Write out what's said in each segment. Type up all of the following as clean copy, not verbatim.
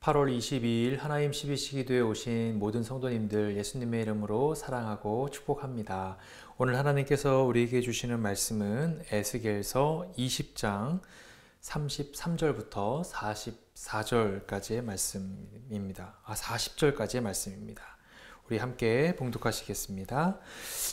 8월 22일 하나님 12시기도에 오신 모든 성도님들 예수님의 이름으로 사랑하고 축복합니다. 오늘 하나님께서 우리에게 주시는 말씀은 에스겔서 20장 33절부터 44절까지의 말씀입니다. 40절까지의 말씀입니다. 우리 함께 봉독하시겠습니다.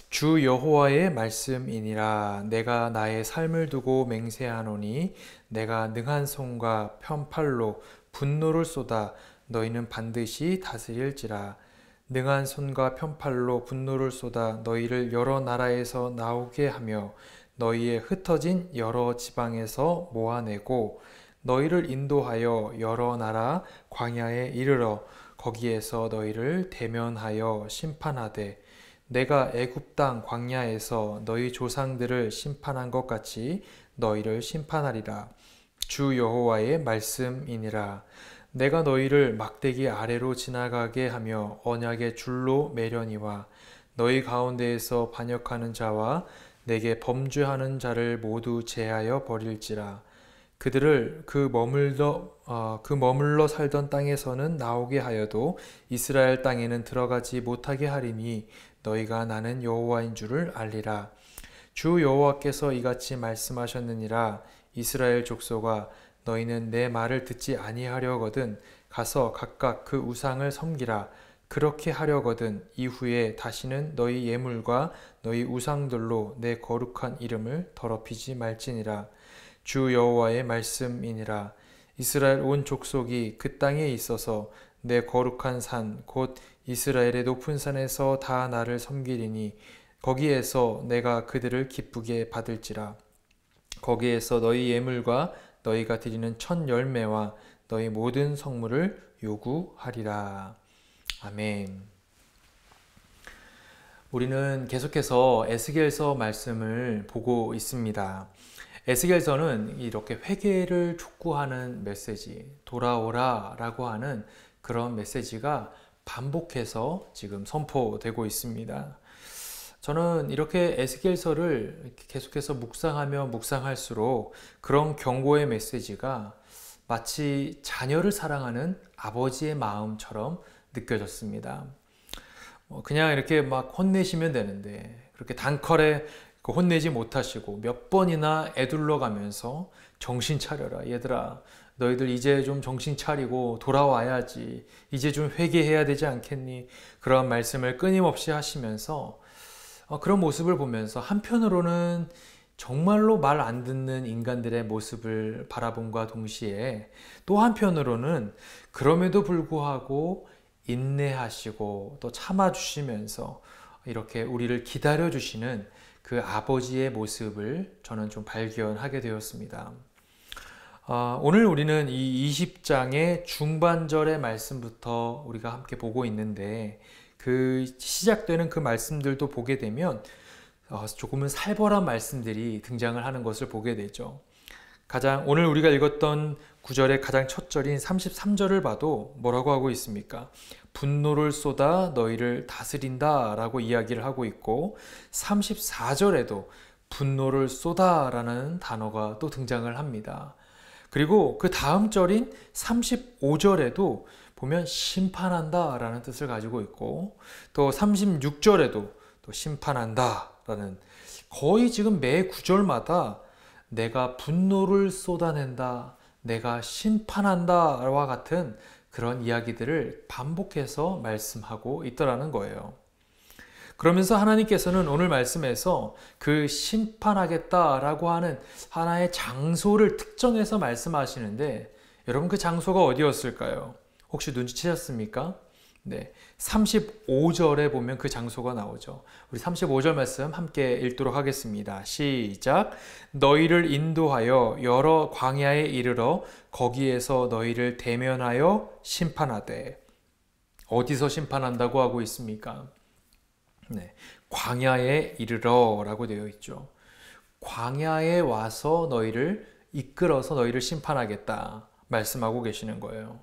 주 여호와의 말씀이니라. 내가 나의 삶을 두고 맹세하노니 내가 능한 손과 편팔로 분노를 쏟아 너희는 반드시 다스릴지라. 능한 손과 편팔로 분노를 쏟아 너희를 여러 나라에서 나오게 하며 너희의 흩어진 여러 지방에서 모아내고 너희를 인도하여 여러 나라 광야에 이르러 거기에서 너희를 대면하여 심판하되 내가 애굽 땅 광야에서 너희 조상들을 심판한 것 같이 너희를 심판하리라. 주 여호와의 말씀이니라. 내가 너희를 막대기 아래로 지나가게 하며 언약의 줄로 매려니와 너희 가운데에서 반역하는 자와 내게 범죄하는 자를 모두 제하여 버릴지라. 그들을 그 머물러 살던 땅에서는 나오게 하여도 이스라엘 땅에는 들어가지 못하게 하리니 너희가 나는 여호와인 줄을 알리라. 주 여호와께서 이같이 말씀하셨느니라. 이스라엘 족속아, 너희는 내 말을 듣지 아니하려거든 가서 각각 그 우상을 섬기라. 그렇게 하려거든 이후에 다시는 너희 예물과 너희 우상들로 내 거룩한 이름을 더럽히지 말지니라. 주 여호와의 말씀이니라. 이스라엘 온 족속이 그 땅에 있어서 내 거룩한 산 곧 이스라엘의 높은 산에서 다 나를 섬기리니 거기에서 내가 그들을 기쁘게 받을지라. 거기에서 너희 예물과 너희가 드리는 첫 열매와 너희 모든 성물을 요구하리라. 아멘. 우리는 계속해서 에스겔서 말씀을 보고 있습니다. 에스겔서는 이렇게 회개를 촉구하는 메시지, 돌아오라 라고 하는 그런 메시지가 반복해서 지금 선포되고 있습니다. 저는 이렇게 에스겔서를 계속해서 묵상하며 묵상할수록 그런 경고의 메시지가 마치 자녀를 사랑하는 아버지의 마음처럼 느껴졌습니다. 그냥 이렇게 막 혼내시면 되는데 그렇게 단컬에 혼내지 못하시고 몇 번이나 애둘러 가면서 정신 차려라 얘들아, 너희들 이제 좀 정신 차리고 돌아와야지, 이제 좀 회개해야 되지 않겠니? 그런 말씀을 끊임없이 하시면서 그런 모습을 보면서 한편으로는 정말로 말 안 듣는 인간들의 모습을 바라본과 동시에 또 한편으로는 그럼에도 불구하고 인내하시고 또 참아주시면서 이렇게 우리를 기다려주시는 그 아버지의 모습을 저는 좀 발견하게 되었습니다. 오늘 우리는 이 20장의 중반절의 말씀부터 우리가 함께 보고 있는데 그 시작되는 그 말씀들도 보게 되면 조금은 살벌한 말씀들이 등장을 하는 것을 보게 되죠. 오늘 우리가 읽었던 구절의 가장 첫 절인 33절을 봐도 뭐라고 하고 있습니까? 분노를 쏟아 너희를 다스린다 라고 이야기를 하고 있고 34절에도 분노를 쏟아 라는 단어가 또 등장을 합니다. 그리고 그 다음 절인 35절에도 보면 심판한다 라는 뜻을 가지고 있고 또 36절에도 또 심판한다 라는, 거의 지금 매 구절마다 내가 분노를 쏟아낸다, 내가 심판한다 와 같은 그런 이야기들을 반복해서 말씀하고 있더라는 거예요. 그러면서 하나님께서는 오늘 말씀에서 그 심판하겠다라고 하는 하나의 장소를 특정해서 말씀하시는데 여러분 그 장소가 어디였을까요? 혹시 눈치채셨습니까? 네, 35절에 보면 그 장소가 나오죠. 우리 35절 말씀 함께 읽도록 하겠습니다. 시작. 너희를 인도하여 여러 광야에 이르러 거기에서 너희를 대면하여 심판하되. 어디서 심판한다고 하고 있습니까? 네, 광야에 이르러 라고 되어 있죠. 광야에 와서 너희를 이끌어서 너희를 심판하겠다 말씀하고 계시는 거예요.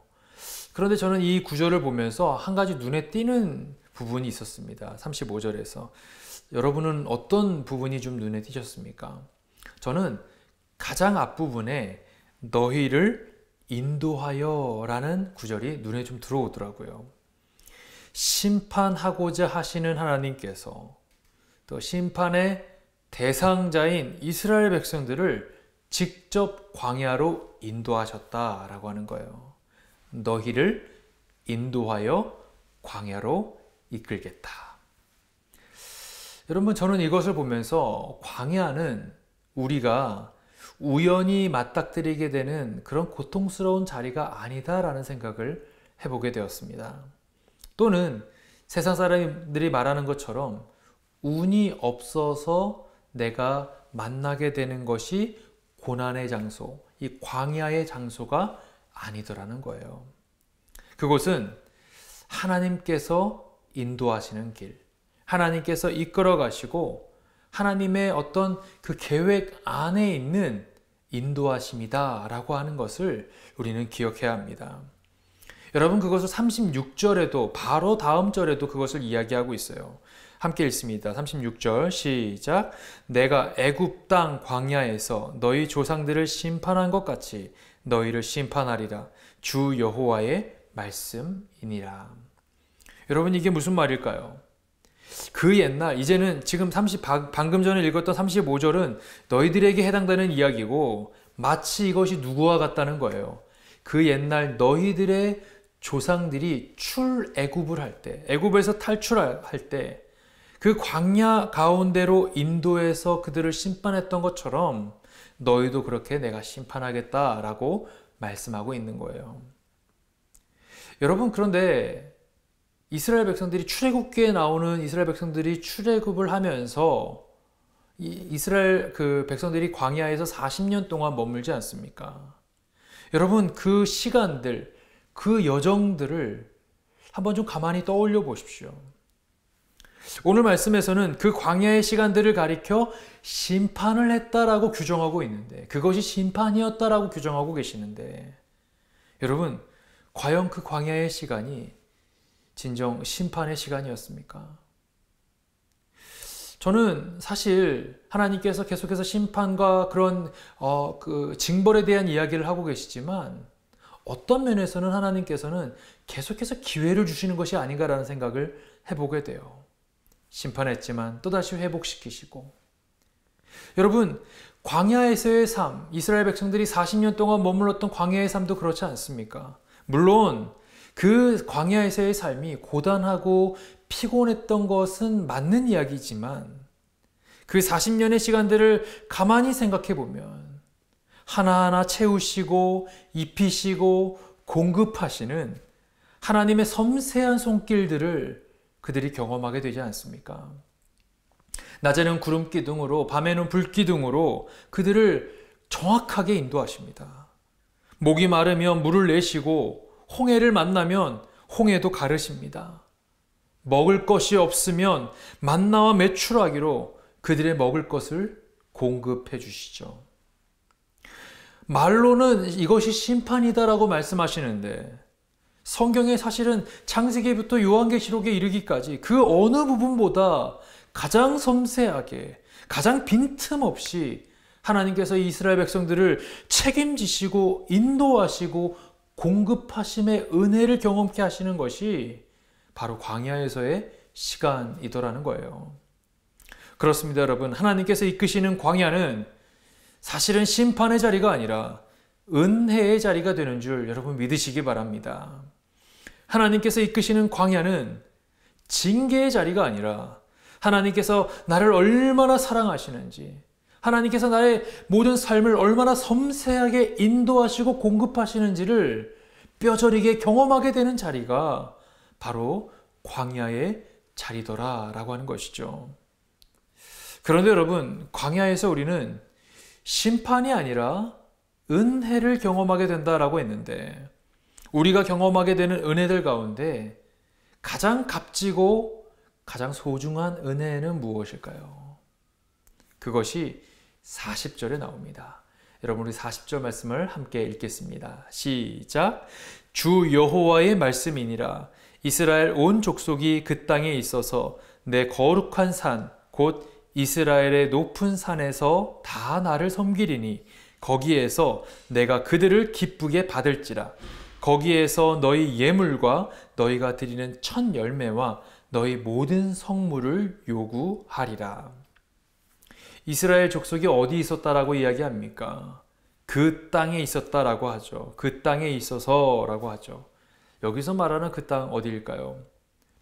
그런데 저는 이 구절을 보면서 한 가지 눈에 띄는 부분이 있었습니다. 35절에서. 여러분은 어떤 부분이 좀 눈에 띄셨습니까? 저는 가장 앞부분에 너희를 인도하여 라는 구절이 눈에 좀 들어오더라고요. 심판하고자 하시는 하나님께서 또 심판의 대상자인 이스라엘 백성들을 직접 광야로 인도하셨다라고 하는 거예요. 너희를 인도하여 광야로 이끌겠다. 여러분, 저는 이것을 보면서 광야는 우리가 우연히 맞닥뜨리게 되는 그런 고통스러운 자리가 아니다라는 생각을 해보게 되었습니다. 또는 세상 사람들이 말하는 것처럼 운이 없어서 내가 만나게 되는 것이 고난의 장소, 이 광야의 장소가 아니더라는 거예요. 그곳은 하나님께서 인도하시는 길, 하나님께서 이끌어 가시고 하나님의 어떤 그 계획 안에 있는 인도하심이다 라고 하는 것을 우리는 기억해야 합니다. 여러분, 그것을 36절에도 바로 다음 절에도 그것을 이야기하고 있어요. 함께 읽습니다. 36절 시작. 내가 애굽 땅 광야에서 너희 조상들을 심판한 것 같이 너희를 심판하리라. 주 여호와의 말씀이니라. 여러분, 이게 무슨 말일까요? 그 옛날, 이제는 지금 방금 전에 읽었던 35절은 너희들에게 해당되는 이야기고 마치 이것이 누구와 같다는 거예요. 그 옛날 너희들의 조상들이 출애굽을 할 때, 애굽에서 탈출할 때 그 광야 가운데로 인도해서 그들을 심판했던 것처럼 너희도 그렇게 내가 심판하겠다라고 말씀하고 있는 거예요. 여러분, 그런데 이스라엘 백성들이 출애굽기에 나오는 이스라엘 백성들이 출애굽을 하면서 이스라엘 그 백성들이 광야에서 40년 동안 머물지 않습니까? 여러분, 그 시간들, 그 여정들을 한번 좀 가만히 떠올려 보십시오. 오늘 말씀에서는 그 광야의 시간들을 가리켜 심판을 했다라고 규정하고 있는데, 그것이 심판이었다라고 규정하고 계시는데, 여러분, 과연 그 광야의 시간이 진정 심판의 시간이었습니까? 저는 사실 하나님께서 계속해서 심판과 그런 그 징벌에 대한 이야기를 하고 계시지만 어떤 면에서는 하나님께서는 계속해서 기회를 주시는 것이 아닌가라는 생각을 해보게 돼요. 심판했지만 또다시 회복시키시고. 여러분, 광야에서의 삶, 이스라엘 백성들이 40년 동안 머물렀던 광야의 삶도 그렇지 않습니까? 물론 그 광야에서의 삶이 고단하고 피곤했던 것은 맞는 이야기지만 그 40년의 시간들을 가만히 생각해 보면 하나하나 채우시고 입히시고 공급하시는 하나님의 섬세한 손길들을 그들이 경험하게 되지 않습니까? 낮에는 구름 기둥으로, 밤에는 불 기둥으로 그들을 정확하게 인도하십니다. 목이 마르면 물을 내시고 홍해를 만나면 홍해도 가르십니다. 먹을 것이 없으면 만나와 메추라기로 그들의 먹을 것을 공급해 주시죠. 말로는 이것이 심판이다라고 말씀하시는데 성경에 사실은 창세기부터 요한계시록에 이르기까지 그 어느 부분보다 가장 섬세하게, 가장 빈틈없이 하나님께서 이스라엘 백성들을 책임지시고 인도하시고 공급하심의 은혜를 경험케 하시는 것이 바로 광야에서의 시간이더라는 거예요. 그렇습니다, 여러분. 하나님께서 이끄시는 광야는 사실은 심판의 자리가 아니라 은혜의 자리가 되는 줄 여러분 믿으시기 바랍니다. 하나님께서 이끄시는 광야는 징계의 자리가 아니라 하나님께서 나를 얼마나 사랑하시는지, 하나님께서 나의 모든 삶을 얼마나 섬세하게 인도하시고 공급하시는지를 뼈저리게 경험하게 되는 자리가 바로 광야의 자리더라라고 하는 것이죠. 그런데 여러분, 광야에서 우리는 심판이 아니라 은혜를 경험하게 된다라고 했는데, 우리가 경험하게 되는 은혜들 가운데 가장 값지고 가장 소중한 은혜는 무엇일까요? 그것이 40절에 나옵니다. 여러분, 우리 40절 말씀을 함께 읽겠습니다. 시작. 주 여호와의 말씀이니라. 이스라엘 온 족속이 그 땅에 있어서 내 거룩한 산 곧 이스라엘의 높은 산에서 다 나를 섬기리니 거기에서 내가 그들을 기쁘게 받을지라. 거기에서 너희 예물과 너희가 드리는 첫 열매와 너희 모든 성물을 요구하리라. 이스라엘 족속이 어디 있었다라고 이야기합니까? 그 땅에 있었다라고 하죠. 그 땅에 있어서라고 하죠. 여기서 말하는 그 땅 어디일까요?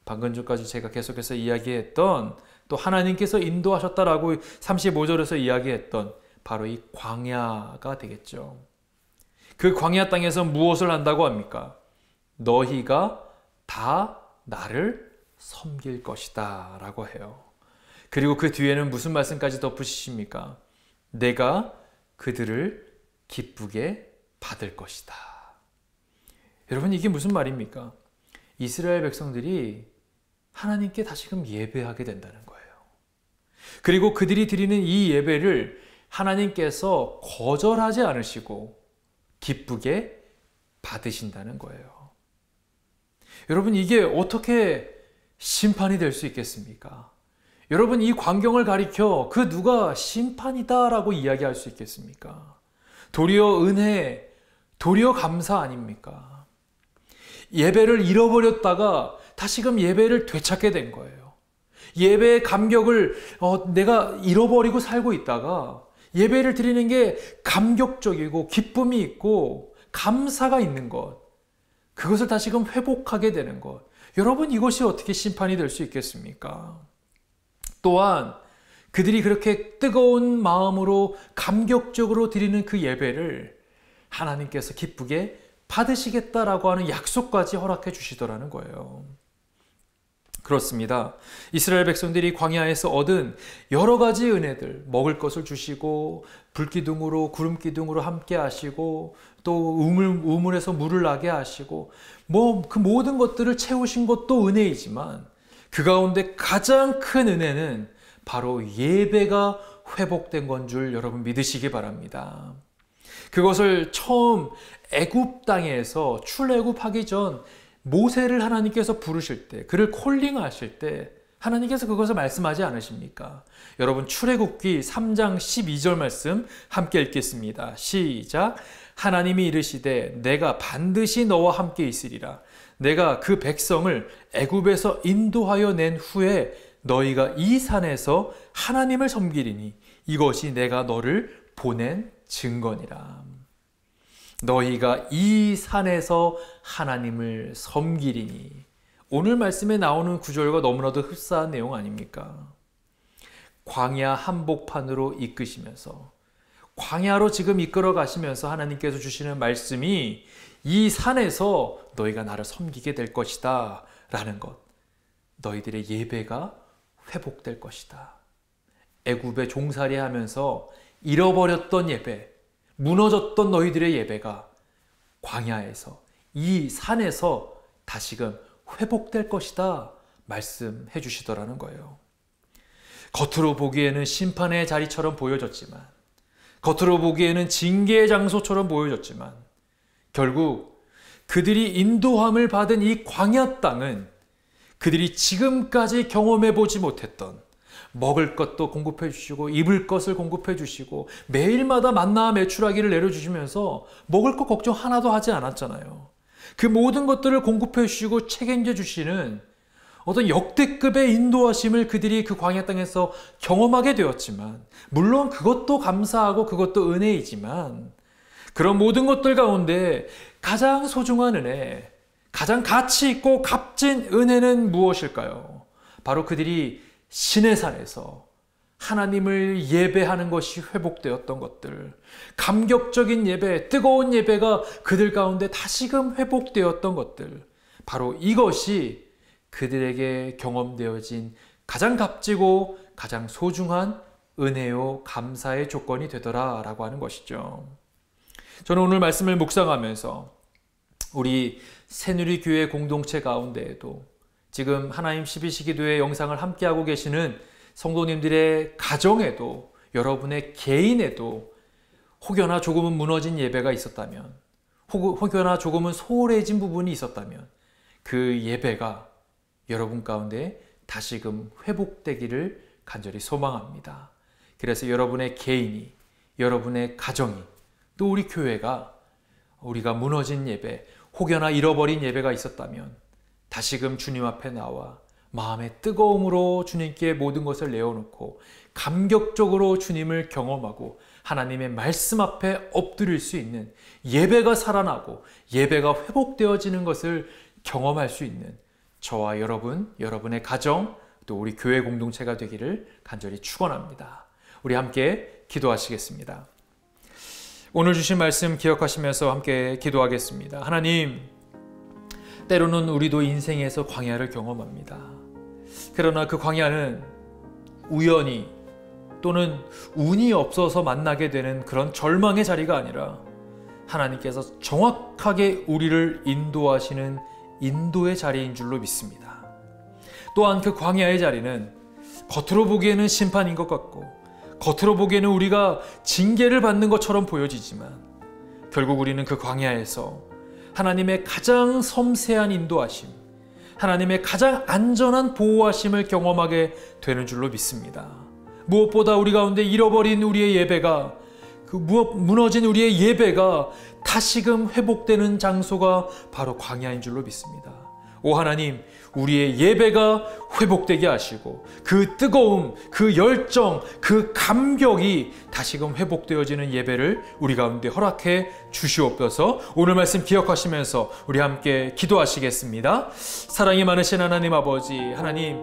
방금 전까지 제가 계속해서 이야기했던, 또 하나님께서 인도하셨다라고 35절에서 이야기했던 바로 이 광야가 되겠죠. 그 광야 땅에서 무엇을 한다고 합니까? 너희가 다 나를 섬길 것이다 라고 해요. 그리고 그 뒤에는 무슨 말씀까지 덧붙이십니까? 내가 그들을 기쁘게 받을 것이다. 여러분, 이게 무슨 말입니까? 이스라엘 백성들이 하나님께 다시금 예배하게 된다는 거예요. 그리고 그들이 드리는 이 예배를 하나님께서 거절하지 않으시고 기쁘게 받으신다는 거예요. 여러분, 이게 어떻게 심판이 될 수 있겠습니까? 여러분, 이 광경을 가리켜 그 누가 심판이다라고 이야기할 수 있겠습니까? 도리어 은혜, 도리어 감사 아닙니까? 예배를 잃어버렸다가 다시금 예배를 되찾게 된 거예요. 예배의 감격을 내가 잃어버리고 살고 있다가 예배를 드리는 게 감격적이고 기쁨이 있고 감사가 있는 것, 그것을 다시금 회복하게 되는 것. 여러분, 이것이 어떻게 심판이 될 수 있겠습니까? 또한 그들이 그렇게 뜨거운 마음으로 감격적으로 드리는 그 예배를 하나님께서 기쁘게 받으시겠다라고 하는 약속까지 허락해 주시더라는 거예요. 그렇습니다. 이스라엘 백성들이 광야에서 얻은 여러 가지 은혜들, 먹을 것을 주시고 불기둥으로 구름기둥으로 함께 하시고 또 우물에서 물을 나게 하시고 그 모든 것들을 채우신 것도 은혜이지만 그 가운데 가장 큰 은혜는 바로 예배가 회복된 건 줄 여러분 믿으시기 바랍니다. 그것을 처음 애굽 땅에서 출애굽하기 전 모세를 하나님께서 부르실 때, 그를 콜링하실 때 하나님께서 그것을 말씀하지 않으십니까? 여러분, 출애굽기 3장 12절 말씀 함께 읽겠습니다. 시작. 하나님이 이르시되 내가 반드시 너와 함께 있으리라. 내가 그 백성을 애굽에서 인도하여 낸 후에 너희가 이 산에서 하나님을 섬기리니 이것이 내가 너를 보낸 증거니라. 너희가 이 산에서 하나님을 섬기리니. 오늘 말씀에 나오는 구절과 너무나도 흡사한 내용 아닙니까? 광야 한복판으로 이끄시면서, 광야로 지금 이끌어 가시면서 하나님께서 주시는 말씀이 이 산에서 너희가 나를 섬기게 될 것이다 라는 것. 너희들의 예배가 회복될 것이다. 애굽에 종살이 하면서 잃어버렸던 예배, 무너졌던 너희들의 예배가 광야에서, 이 산에서 다시금 회복될 것이다 말씀해 주시더라는 거예요. 겉으로 보기에는 심판의 자리처럼 보여졌지만, 겉으로 보기에는 징계의 장소처럼 보여졌지만, 결국 그들이 인도함을 받은 이 광야 땅은 그들이 지금까지 경험해 보지 못했던, 먹을 것도 공급해 주시고 입을 것을 공급해 주시고 매일마다 만나 메추라기를 내려주시면서 먹을 것 걱정 하나도 하지 않았잖아요. 그 모든 것들을 공급해 주시고 책임져 주시는 어떤 역대급의 인도하심을 그들이 그 광야 땅에서 경험하게 되었지만, 물론 그것도 감사하고 그것도 은혜이지만, 그런 모든 것들 가운데 가장 소중한 은혜, 가장 가치 있고 값진 은혜는 무엇일까요? 바로 그들이 시내산에서 하나님을 예배하는 것이 회복되었던 것들, 감격적인 예배, 뜨거운 예배가 그들 가운데 다시금 회복되었던 것들, 바로 이것이 그들에게 경험되어진 가장 값지고 가장 소중한 은혜요 감사의 조건이 되더라라고 하는 것이죠. 저는 오늘 말씀을 묵상하면서 우리 새누리교회 공동체 가운데에도 지금 하나님 12시기도회 영상을 함께하고 계시는 성도님들의 가정에도, 여러분의 개인에도 혹여나 조금은 무너진 예배가 있었다면, 혹여나 조금은 소홀해진 부분이 있었다면 그 예배가 여러분 가운데 다시금 회복되기를 간절히 소망합니다. 그래서 여러분의 개인이, 여러분의 가정이 또 우리 교회가 우리가 무너진 예배, 혹여나 잃어버린 예배가 있었다면 다시금 주님 앞에 나와 마음의 뜨거움으로 주님께 모든 것을 내어놓고 감격적으로 주님을 경험하고 하나님의 말씀 앞에 엎드릴 수 있는, 예배가 살아나고 예배가 회복되어지는 것을 경험할 수 있는 저와 여러분, 여러분의 가정, 또 우리 교회 공동체가 되기를 간절히 축원합니다. 우리 함께 기도하시겠습니다. 오늘 주신 말씀 기억하시면서 함께 기도하겠습니다. 하나님, 때로는 우리도 인생에서 광야를 경험합니다. 그러나 그 광야는 우연히 또는 운이 없어서 만나게 되는 그런 절망의 자리가 아니라 하나님께서 정확하게 우리를 인도하시는 인도의 자리인 줄로 믿습니다. 또한 그 광야의 자리는 겉으로 보기에는 심판인 것 같고 겉으로 보기에는 우리가 징계를 받는 것처럼 보여지지만 결국 우리는 그 광야에서 하나님의 가장 섬세한 인도하심, 하나님의 가장 안전한 보호하심을 경험하게 되는 줄로 믿습니다. 무엇보다 우리 가운데 잃어버린 우리의 예배가, 무너진 우리의 예배가 다시금 회복되는 장소가 바로 광야인 줄로 믿습니다. 오 하나님, 우리의 예배가 회복되게 하시고 그 뜨거움, 그 열정, 그 감격이 다시금 회복되어지는 예배를 우리 가운데 허락해 주시옵소서. 오늘 말씀 기억하시면서 우리 함께 기도하시겠습니다. 사랑이 많으신 하나님 아버지, 하나님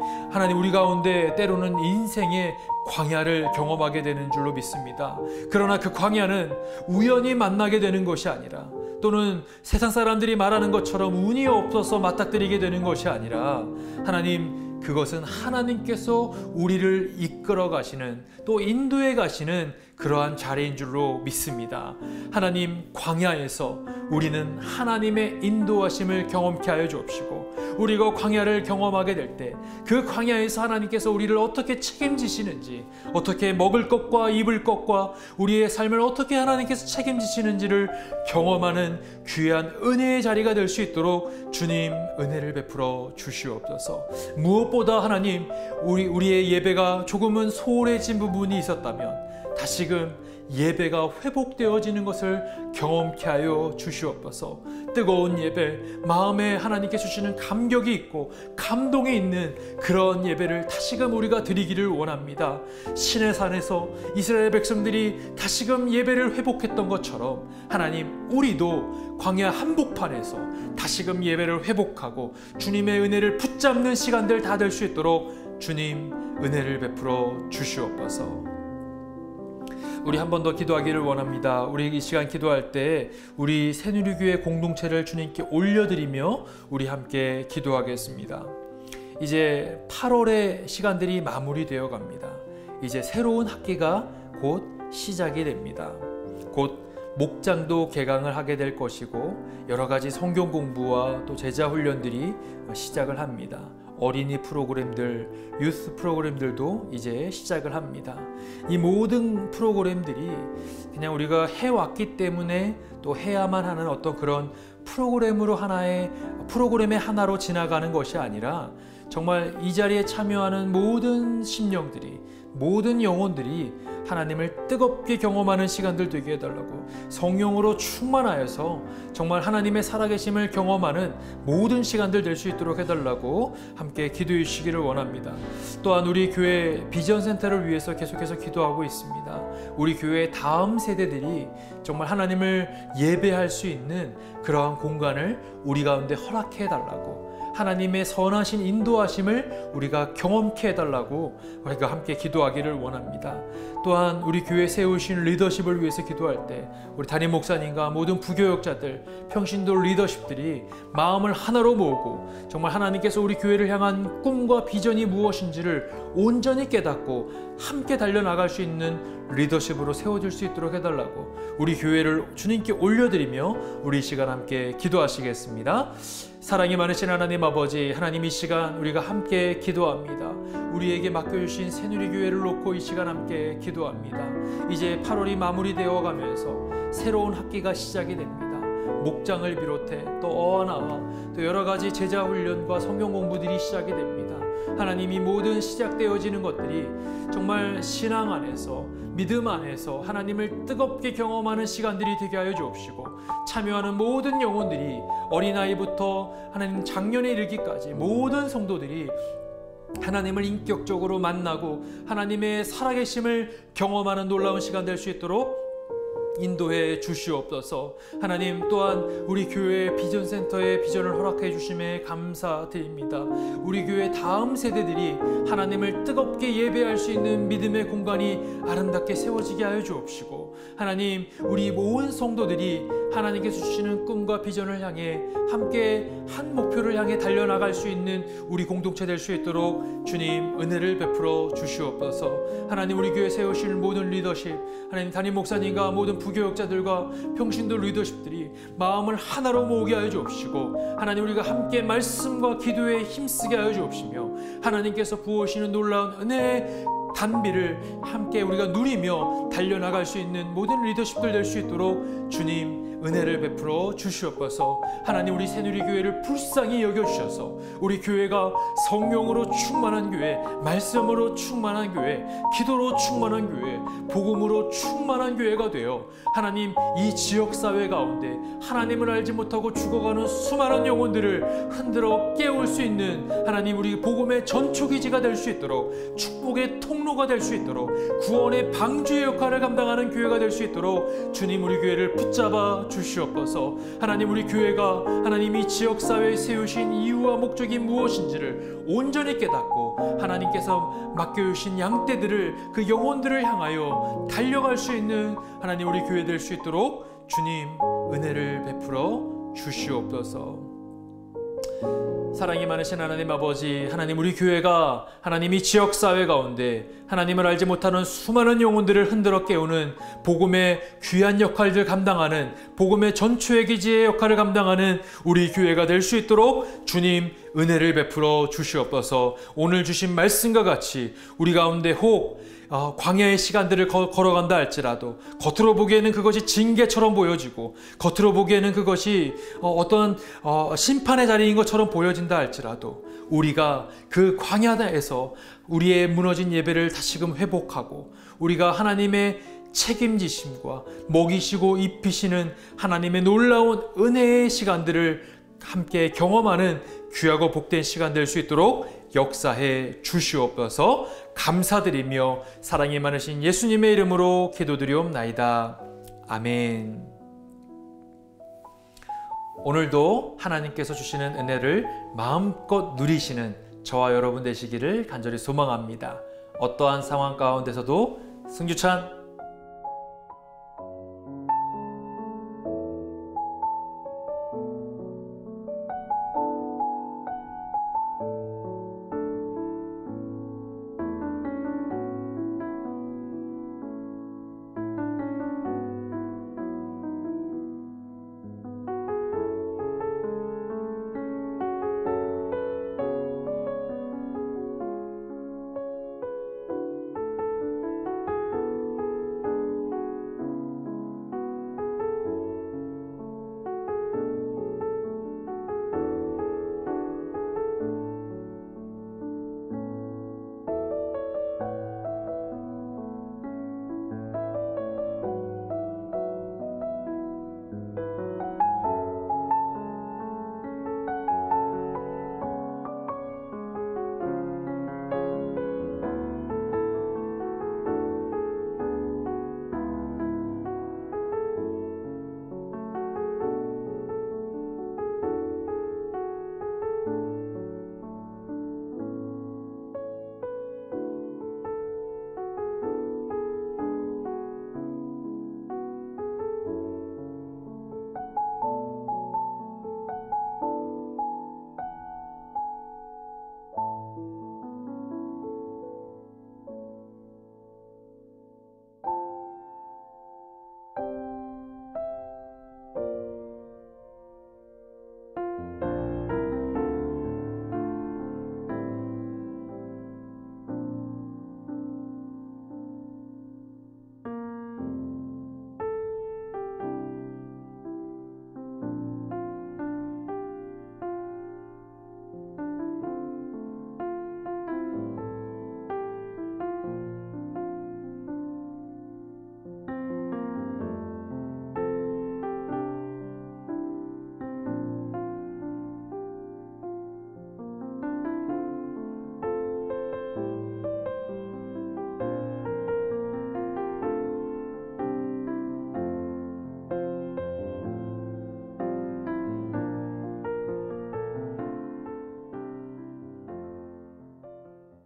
우리 가운데 때로는 인생의 광야를 경험하게 되는 줄로 믿습니다. 그러나 그 광야는 우연히 만나게 되는 것이 아니라, 또는 세상 사람들이 말하는 것처럼 운이 없어서 맞닥뜨리게 되는 것이 아니라, 하나님, 그것은 하나님께서 우리를 이끌어 가시는, 또 인도해 가시는 그러한 자리인 줄로 믿습니다. 하나님, 광야에서 우리는 하나님의 인도하심을 경험케 하여 주옵시고, 우리가 광야를 경험하게 될 때 그 광야에서 하나님께서 우리를 어떻게 책임지시는지, 어떻게 먹을 것과 입을 것과 우리의 삶을 어떻게 하나님께서 책임지시는지를 경험하는 귀한 은혜의 자리가 될 수 있도록 주님 은혜를 베풀어 주시옵소서. 무엇보다 하나님, 우리의 예배가 조금은 소홀해진 부분이 있었다면 다시금 예배가 회복되어지는 것을 경험케 하여 주시옵소서. 뜨거운 예배, 마음에 하나님께 주시는 감격이 있고 감동이 있는 그런 예배를 다시금 우리가 드리기를 원합니다. 신의 산에서 이스라엘 백성들이 다시금 예배를 회복했던 것처럼 하나님, 우리도 광야 한복판에서 다시금 예배를 회복하고 주님의 은혜를 붙잡는 시간들 다 될 수 있도록 주님 은혜를 베풀어 주시옵소서. 우리 한 번 더 기도하기를 원합니다. 우리 이 시간 기도할 때 우리 새누리교회 공동체를 주님께 올려드리며 우리 함께 기도하겠습니다. 이제 8월의 시간들이 마무리되어 갑니다. 이제 새로운 학기가 곧 시작이 됩니다. 곧 목장도 개강을 하게 될 것이고 여러 가지 성경 공부와 또 제자 훈련들이 시작을 합니다. 어린이 프로그램들, 유스 프로그램들도 이제 시작을 합니다. 이 모든 프로그램들이 그냥 우리가 해왔기 때문에 또 해야만 하는 어떤 그런 프로그램의 하나로 지나가는 것이 아니라 정말 이 자리에 참여하는 모든 심령들이, 모든 영혼들이 하나님을 뜨겁게 경험하는 시간들 되게 해달라고, 성령으로 충만하여서 정말 하나님의 살아계심을 경험하는 모든 시간들 될 수 있도록 해달라고 함께 기도해 주시기를 원합니다. 또한 우리 교회 비전센터를 위해서 계속해서 기도하고 있습니다. 우리 교회의 다음 세대들이 정말 하나님을 예배할 수 있는 그러한 공간을 우리 가운데 허락해 달라고, 하나님의 선하신 인도하심을 우리가 경험케 해달라고 우리가 함께 기도하기를 원합니다. 또한 우리 교회 세우신 리더십을 위해서 기도할 때 우리 담임 목사님과 모든 부교역자들, 평신도 리더십들이 마음을 하나로 모으고 정말 하나님께서 우리 교회를 향한 꿈과 비전이 무엇인지를 온전히 깨닫고 함께 달려나갈 수 있는 리더십으로 세워질 수 있도록 해달라고 우리 교회를 주님께 올려드리며 우리 이 시간 함께 기도하시겠습니다. 사랑이 많으신 하나님 아버지, 하나님 이 시간 우리가 함께 기도합니다. 우리에게 맡겨주신 새누리교회를 놓고 이 시간 함께 기도합니다. 이제 8월이 마무리되어 가면서 새로운 학기가 시작이 됩니다. 목장을 비롯해 또 어하나와 또 여러 가지 제자 훈련과 성경 공부들이 시작이 됩니다. 하나님이 모든 시작되어지는 것들이 정말 신앙 안에서 믿음 안에서 하나님을 뜨겁게 경험하는 시간들이 되게 하여 주옵시고, 참여하는 모든 영혼들이 어린아이부터 하나님 작년에 이르기까지 모든 성도들이 하나님을 인격적으로 만나고 하나님의 살아계심을 경험하는 놀라운 시간 될 수 있도록 인도해 주시옵소서. 하나님, 또한 우리 교회 비전센터의 비전을 허락해 주심에 감사드립니다. 우리 교회 다음 세대들이 하나님을 뜨겁게 예배할 수 있는 믿음의 공간이 아름답게 세워지게 하여 주옵시고, 하나님, 우리 모든 성도들이 하나님께서 주시는 꿈과 비전을 향해 함께 한 목표를 향해 달려나갈 수 있는 우리 공동체 될 수 있도록 주님 은혜를 베풀어 주시옵소서. 하나님, 우리 교회 세우실 모든 리더십, 하나님 담임 목사님과 모든 부교역자들과 평신도 리더십들이 마음을 하나로 모으게 하여 주옵시고, 하나님, 우리가 함께 말씀과 기도에 힘쓰게 하여 주옵시며, 하나님께서 부어오시는 놀라운 은혜의 단비를 함께 우리가 누리며 달려나갈 수 있는 모든 리더십들 될 수 있도록 주님 은혜를 베풀어 주시옵소서. 하나님, 우리 새누리교회를 불쌍히 여겨주셔서 우리 교회가 성령으로 충만한 교회, 말씀으로 충만한 교회, 기도로 충만한 교회, 복음으로 충만한 교회가 되어 하나님, 이 지역사회 가운데 하나님을 알지 못하고 죽어가는 수많은 영혼들을 흔들어 깨울 수 있는 하나님, 우리 복음의 전초기지가 될 수 있도록, 축복의 통로가 될 수 있도록, 구원의 방주의 역할을 감당하는 교회가 될 수 있도록 주님 우리 교회를 붙잡아 주시옵소서. 하나님, 우리 교회가 하나님이 지역사회에 세우신 이유와 목적이 무엇인지를 온전히 깨닫고 하나님께서 맡겨주신 양떼들을, 그 영혼들을 향하여 달려갈 수 있는 하나님 우리 교회 될 수 있도록 주님 은혜를 베풀어 주시옵소서. 사랑이 많으신 하나님 아버지, 하나님, 우리 교회가 하나님이 지역사회 가운데 하나님을 알지 못하는 수많은 영혼들을 흔들어 깨우는 복음의 귀한 역할을 감당하는, 복음의 전초의 기지의 역할을 감당하는 우리 교회가 될 수 있도록 주님 은혜를 베풀어 주시옵소서. 오늘 주신 말씀과 같이 우리 가운데 혹 광야의 시간들을 걸어간다 할지라도 겉으로 보기에는 그것이 징계처럼 보여지고, 겉으로 보기에는 그것이 어떤 심판의 자리인 것처럼 보여진다 할지라도 우리가 그 광야에서 우리의 무너진 예배를 다시금 회복하고, 우리가 하나님의 책임지심과 먹이시고 입히시는 하나님의 놀라운 은혜의 시간들을 함께 경험하는 귀하고 복된 시간 될 수 있도록 역사해 주시옵소서. 감사드리며 사랑이 많으신 예수님의 이름으로 기도드리옵나이다. 아멘. 오늘도 하나님께서 주시는 은혜를 마음껏 누리시는 저와 여러분 되시기를 간절히 소망합니다. 어떠한 상황 가운데서도 승주찬